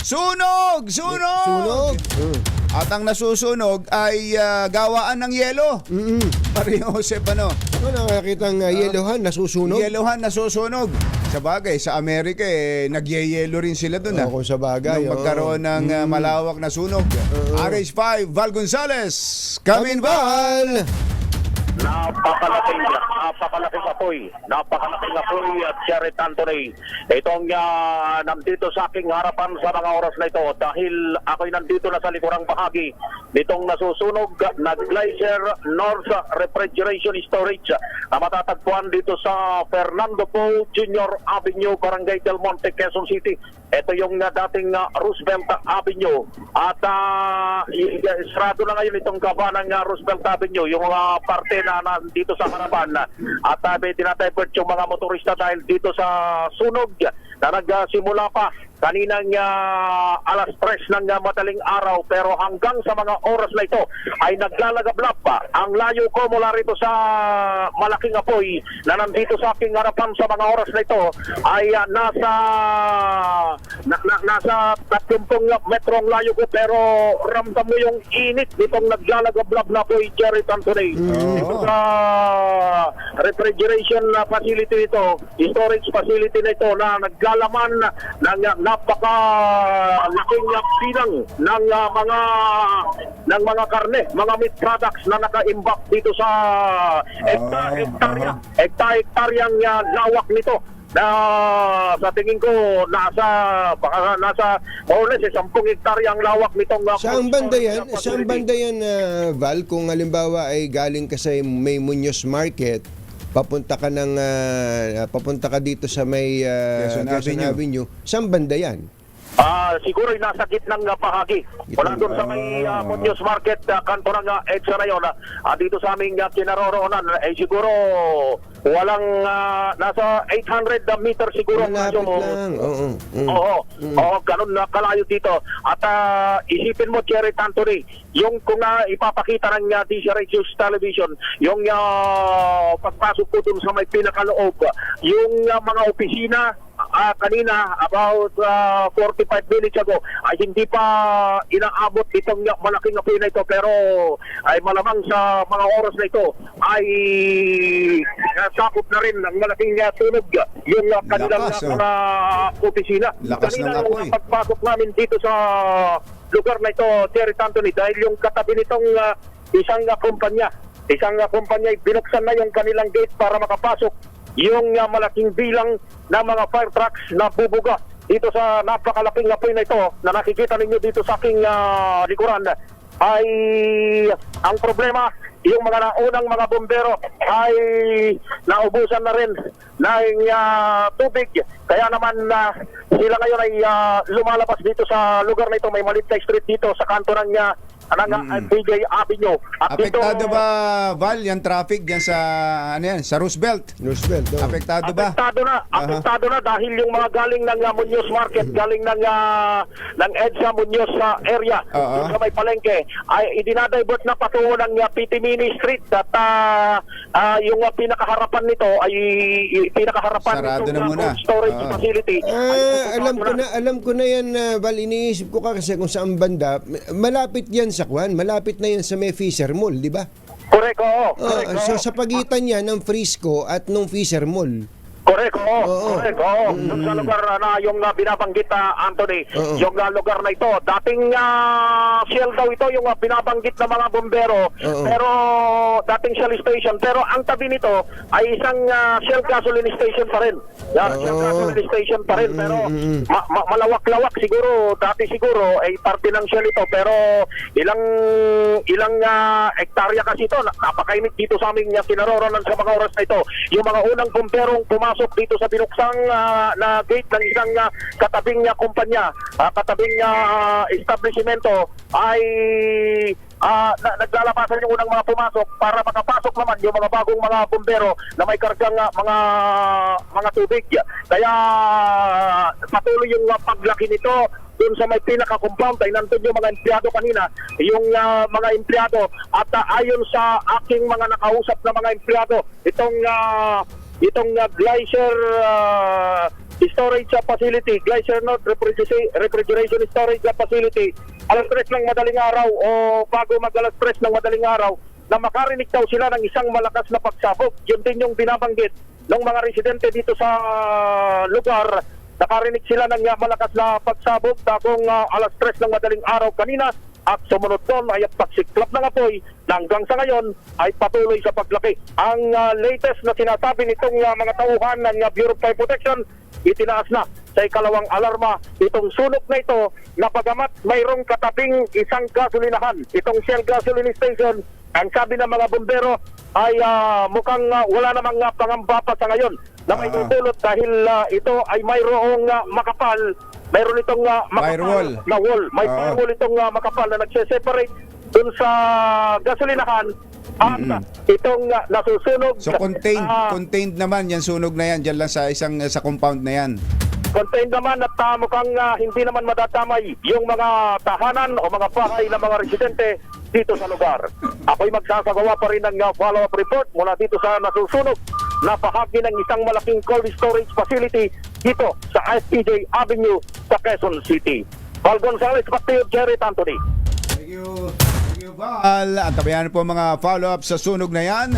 Sunog! Sunog! Sunog. At ang nasusunog ay gawaan ng yelo. Mario Josep, ano? Ako nakakitang yelohan, nasusunog. Yelohan nasusunog. Sa bagay, sa Amerika, nagyeyelo rin sila doon. Kung sa bagay. Nung magkaroon ng malawak na sunog. RH5, Val Gonzales. Come in, Val! Napakalaking apoy at Jared Anthony. Itong nandito sa aking harapan sa mga oras na ito dahil ako'y nandito na sa likurang bahagi nitong nasusunog na Glacier North Refrigeration Storage na matatagpuan dito sa Fernando Poe Jr. Avenue, Barangay Del Monte, Quezon City. Ito yung dating Roosevelt Avenue at sarado na ngayon itong gaba ng Roosevelt Avenue, yung parte na nandito sa harapan at dinadivert yung mga motorista dahil dito sa sunog na nagsimula pa kaninang alas 3 ng madaling araw, pero hanggang sa mga oras na ito ay naglalagablab pa. Ang layo ko mula rito sa malaking apoy na nandito sa aking harapan sa mga oras na ito ay nasa 30 metro ang layo ko, pero ramdam mo yung init nitong naglalagablab na apoy, Jerry Anthony. Dito sa refrigeration facility nito, storage facility nito na naglalaman ng napakalaking bilang ng mga karne, mga meat products na nakaimbak dito sa hektaryang lawak nito. Na sa tingin ko nasa more or less 10 hektarya ang lawak nitong Saan banda yan? Saan banda yan, Val? Kung halimbawa ay galing ka sa may Muñoz Market, papunta ka dito sa may Quezon Avenue. Saan banda yan? Siguro nasa gitnang bahagi. Wala doon sa may Muñoz Market, kanto ng EDSA na yun. Dito sa aming kinaroroonan, siguro walang nasa 800 meters siguro. Malapit lang. Oo, ganun na kalayo dito. At isipin mo, Jerry Anthony, yung kung ipapakita ng DZRH Television, yung pagpasok ko dun sa may pinakaloob, yung mga opisina, kanina about 45 minutes ago ay hindi pa inaabot itong malaking apoy na ito, pero ay malamang sa mga oras na ito ay sakop na rin ng malaking tunog yung kanilang mga opisina. Kanina yung pagpasok namin dito sa lugar na ito, Jerry Anthony, dahil yung katabi nitong isang kumpanya ay binuksan na yung kanilang gate para makapasok yung malaking bilang ng mga fire trucks na bubuga dito sa napakalaking apoy na ito na nakikita ninyo dito sa aking likuran. Ay ang problema, yung mga naunang mga bombero ay naubusan na rin ng tubig, kaya naman sila ngayon ay lumalabas dito sa lugar na ito. May maliit na street dito sa kanto ng BJ Avenue. At apektado ba, Val, yung traffic dyan sa sa Roosevelt? Roosevelt, Apektado ba? Apektado na dahil yung mga galing ng Muñoz Market, galing ng EDSA Muñoz area, sa may palengke, ay idinadivert na patungo ng PT Mini Street at yung pinakaharapan nito ay sarado na muna. Storage facility. Alam ko na yan, Val. Iniisip ko kasi kung saan banda. Malapit yan sa malapit na yan sa may Fisher Mall, di ba? Correct, So sa pagitan yan ng Frisco at nung Fisher Mall. Correct. Doon sa lugar na yung binabanggit, Anthony, yung lugar na ito, dating Shell daw ito, yung binabanggit na mga bombero, pero dating Shell station, pero ang tabi nito ay isang Shell gasoline station pa rin. Shell gasoline station pa rin, pero malawak-lawak siguro, dati siguro ay parte ng Shell ito, pero ilang hektarya kasi ito, napakainit dito sa aming kinaroroonan sa mga oras na ito. Yung mga unang bomberong pumasok dito sa binuksang na gate ng isang katabing kumpanya, katabing establishmento ay naglalabasan yung unang mga pumasok para makapasok naman yung mga bagong mga bombero na may kargang mga tubig. Kaya patuloy yung paglaki nito doon sa may pinaka-compound ay nandun yung mga empleyado kanina, yung mga empleyado, at ayon sa aking mga nakausap na mga empleyado, itong Glacier storage facility, Glacier North Refrigeration Storage Facility, alas 3 ng madaling araw o bago mag alas 3 ng madaling araw na makarinig daw sila ng isang malakas na pagsabog. Yun din yung binabanggit ng mga residente dito sa lugar. Nakarinig sila ng malakas na pagsabog kung alas 3 ng madaling araw kanina at sumunod doon ay pagsiklap ng apoy na hanggang sa ngayon ay patuloy sa paglaki. Ang latest na sinasabi nitong mga tauhan ng Bureau of Fire Protection, itinaas na sa ikalawang alarma itong sunog na ito na bagamat mayroong katabing isang gasolinahan, itong Shell Gasoline Station. Ang sabi ng mga bombero ay mukhang wala namang pangamba pa sa ngayon na may dudulot dahil ito ay mayroong makapal, mayroon itong makapal Firewall. na wall. May firewall itong makapal na nagse-separate dun sa gasolinahan at itong nasusunog. So contained naman yan, sunog na yan dyan lang sa sa compound na yan. Contained naman at mukhang hindi naman madatamay yung mga tahanan o mga bahay ng mga residente dito sa lugar. Ako'y magsasagawa pa rin ng follow-up report mula dito sa nasusunog na bahagi ng isang malaking cold storage facility dito sa SPJ Avenue sa Quezon City. Val Gonzales, back to you, Jerry Anthony. Thank you, Val. Antabayan po mga follow-up sa sunog na yan.